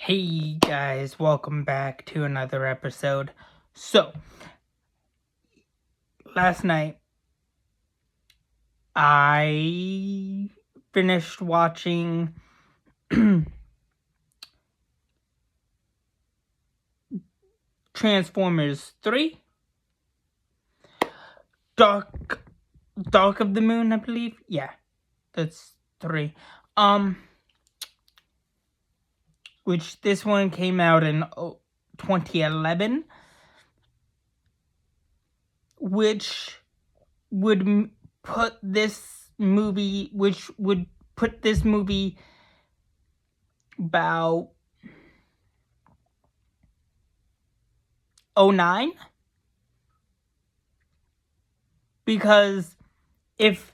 Hey guys, welcome back to another episode. So, last night I finished watching Transformers 3, Dark of the Moon, I believe. Yeah, that's 3. Which this one came out in 2011, which would put this movie about 2009, because if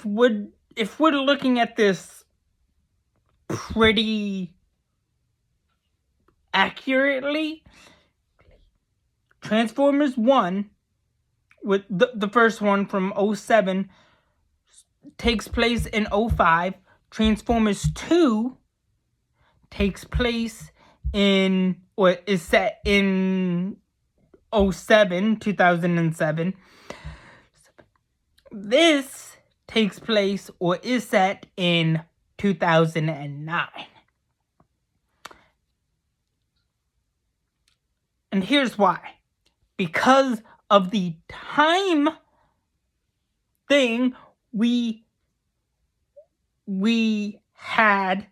we're looking at this pretty accurately, Transformers 1, with the first one from 2007, takes place in 2005. Transformers 2 takes place in, or is set in 2007. This takes place or is set in 2009. And here's why. Because of the time thing we had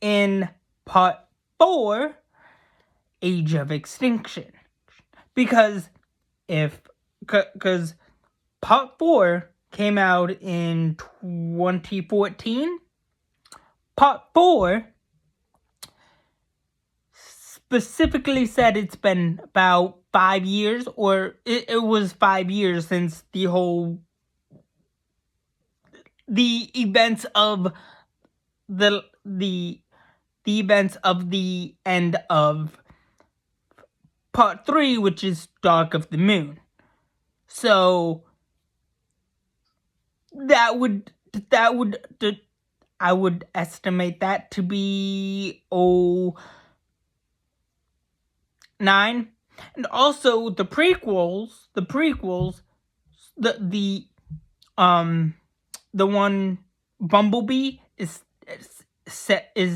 in part 4, Age of Extinction. Because part 4 came out in 2014. Part 4 specifically said it's been about 5 years, or it was 5 years since the events of the events of the end of part 3, which is Dark of the Moon. So I would estimate that to be 2009. And also the prequels, the one Bumblebee is set in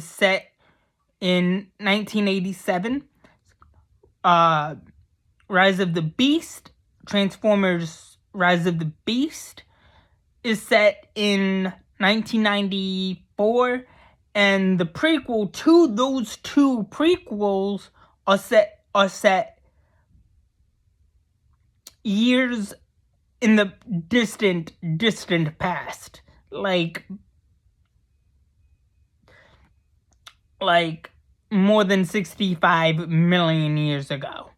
1987. Rise of the Beast, Transformers Rise of the Beast, is set in 1994, and the prequel to those two prequels are set years in the distant past, like more than 65 million years ago.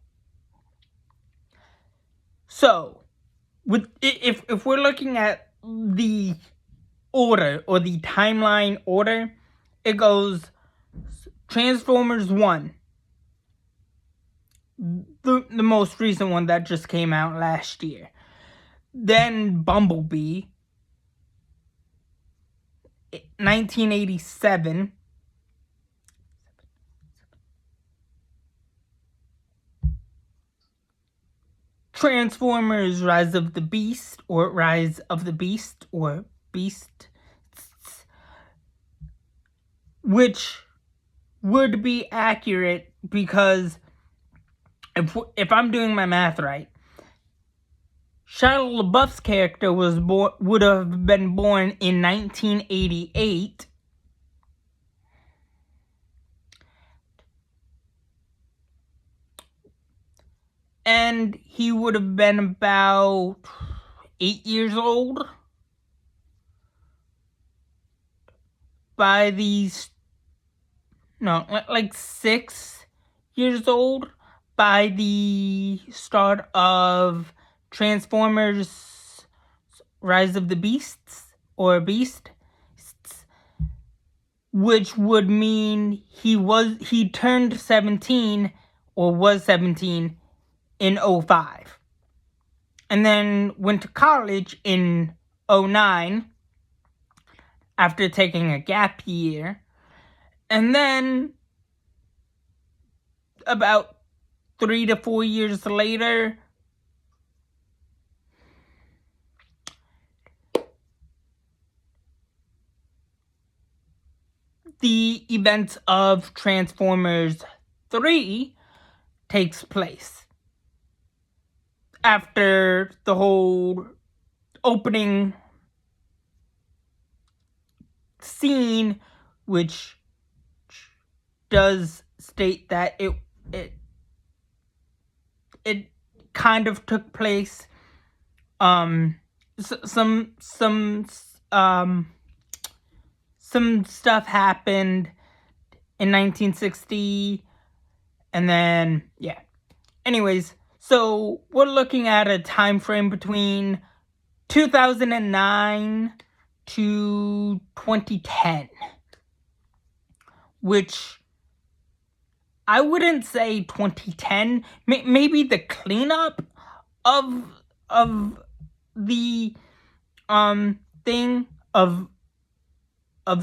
So, if we're looking at the order, or the timeline order, it goes Transformers 1, the most recent one that just came out last year. Then Bumblebee, 1987. Transformers Rise of the Beast, or Beast, which would be accurate, because if I'm doing my math right, Shia LaBeouf's character would have been born in 1988. And he would have been about 8 years old by like 6 years old by the start of Transformers Rise of the Beasts, or Beast, which would mean he turned 17, or was 17, in 2005, and then went to college in 2009 after taking a gap year, and then about 3 to 4 years later, the events of Transformers 3 takes place. After the whole opening scene, which does state that it kind of took place, some stuff happened in 1960, and then yeah. Anyways, so we're looking at a time frame between 2009 to 2010, which I wouldn't say 2010. Maybe the cleanup of the thing of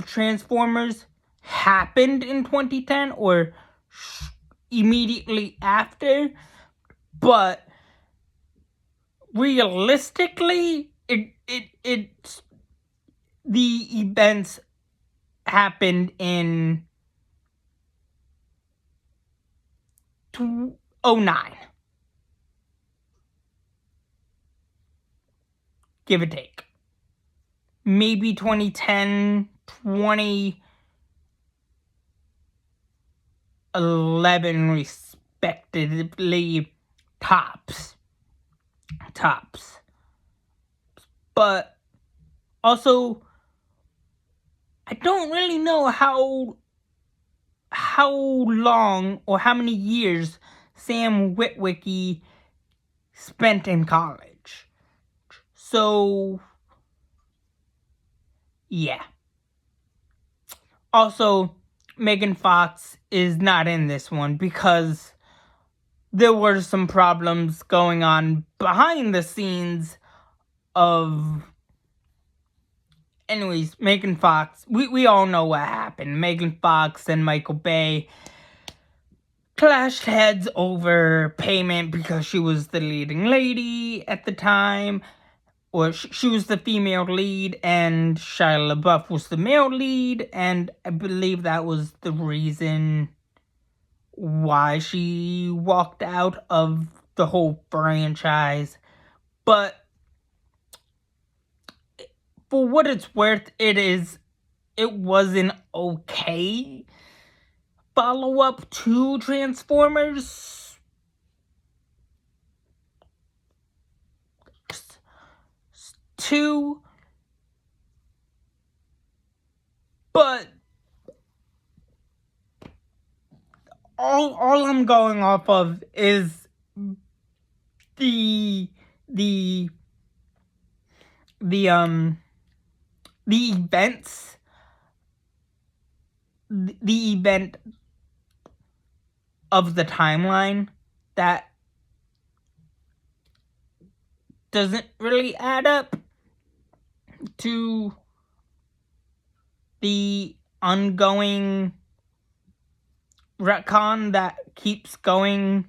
Transformers happened in 2010 or immediately after, but realistically, it's the events happened in 2009, give or take. Maybe 2010, 2011 respectively, tops. But also, I don't really know how long or how many years Sam Witwicky spent in college. So, yeah. Also, Megan Fox is not in this one because there were some problems going on behind the scenes of... Anyways, Megan Fox, we all know what happened. Megan Fox and Michael Bay clashed heads over payment because she was the leading lady at the time, or she was the female lead and Shia LaBeouf was the male lead, and I believe that was the reason why she walked out of the whole franchise. But for what it's worth, it was an okay follow-up to Transformers 2, but all I'm going off of is the events, the event of the timeline that doesn't really add up to the ongoing retcon that keeps going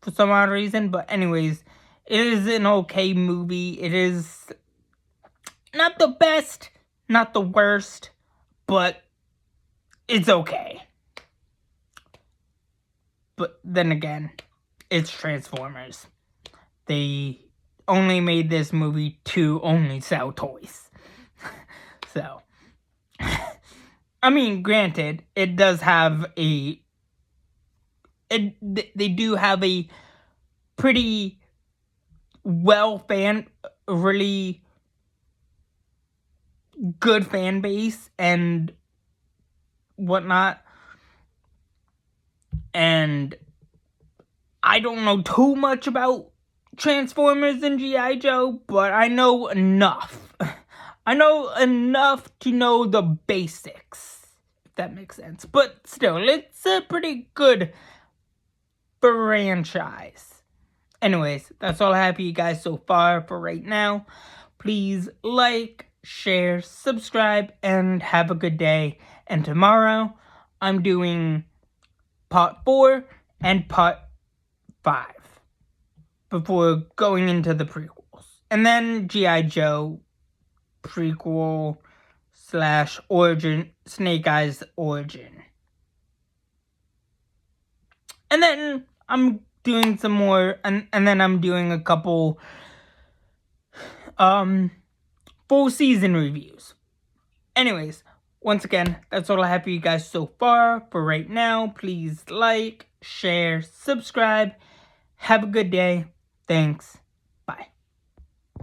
for some odd reason. But anyways, it is an okay movie. It is not the best, not the worst, but it's okay. But then again, it's Transformers. They only made this movie to only sell toys. So, I mean, granted, it does have they do have a pretty really good fan base and whatnot. And I don't know too much about Transformers and G.I. Joe, but I know enough. I know enough to know the basics, if that makes sense. But still, it's a pretty good franchise. Anyways, that's all I have for you guys so far for right now. Please like, share, subscribe, and have a good day. And tomorrow, I'm doing Part 4 and Part 5 before going into the prequels. And then G.I. Joe prequel / origin, Snake Eyes origin. And then I'm doing some more, and then I'm doing a couple full season reviews. Anyways, once again, that's all I have for you guys so far. For right now, please like, share, subscribe. Have a good day. Thanks.